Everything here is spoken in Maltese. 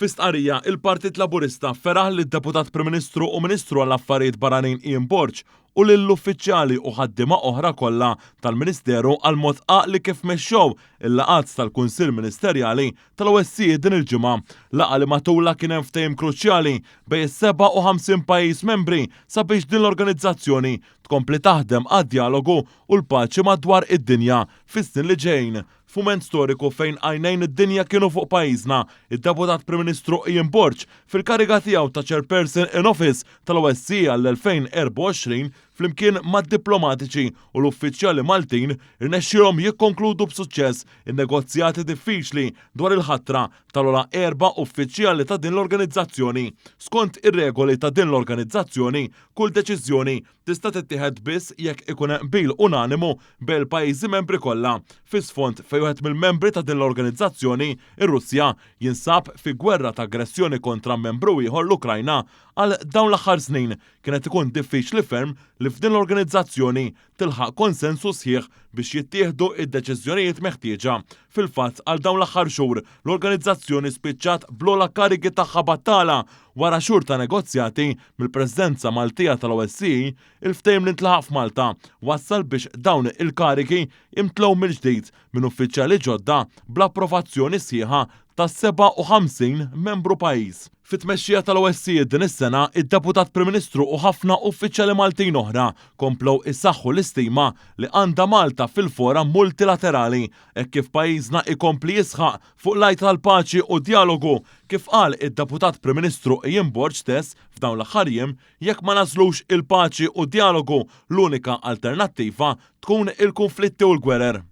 Fi stqarrija, il-Partit Laburista feraħ lid-Deputat Prim Ministru u Ministru għall-Affarijiet Barranin Ian Borg u lill-uffiċjali u ħaddiema oħra kollha tal-Ministeru għal mod għaqli kif mexxew il-laqgħat tal-Kunsill Ministerjali tal-OSCE din il-ġimgħa. Laqgħa li matula kien hemm ftehim kruċjali bejn is-57 pajjiż membri sabiex din l-organizzazzjoni tkompli taħdem għad-dialogu u l-paċi madwar id-dinja fis-snin li ġejjin. F'mument storiku fejn għajnejn id-dinja kienu fuq pajjiżna, id-Deputat Prim Ministru Ian Borg fil-kariga tiegħu ta' Chairperson in Office tal-OSCE għall-2024 flimkien mad-diplomatiċi u l-uffiċjali Maltin irnexxilhom jikkonkludu b'suċċess in-negozjati diffiċli dwar il-ħatra tal-ola 4 uffiċjali ta' din l-organizzazzjoni. Skont ir-regoli ta' din l-organizzazzjoni, kull deċiżjoni tista' tittieħed biss jekk ikun hemm qbil unanimu bejn il-pajjiżi membri kollha. Fis-sfond fejn wieħed mill-membri ta' din l-organizzazzjoni, ir-Russja, jinsab fi gwerra ta' aggressjoni kontra membru ieħor l-Ukrajna għal dawn l-aħħar snin kienet ikun diffiċli ferm li f'din l-organizzazzjoni tilħaq konsensus sħiħ biex jittieħdu id-deċiżjonijiet meħtieġa. Fil-fatt għal dawn l-aħħar xhur l-organizzazzjoni spiċċat blola karigi tagħha battala wara xhur ta' negozjati mill-Presidenza Maltija tal-OSCE, il-ftehim li ntlaħaq f'Malta wassal biex dawn il-karigi imtlew mill-ġdid minn uffiċjali ġodda bl-approvazzjoni sħiħa ta' 57 membru pajjiż. Fit-tmexxija tal-OSCE din is-sena, id-Deputat Prim Ministru u ħafna uffiċjali Maltin oħra komplew issaħħu l-istima li għandha Malta fil-fora multilaterali hekk kif pajjiżna ikompli jisħaq fuq l-għajt tal-paċi u dialogu kif qal id-Deputat Prim Ministru Ian Borg stess f'dawn l-aħħar jiem jekk ma nażlux il-paċi u dialogu l-unika alternattiva tkun il-konflitti u l-gwerer.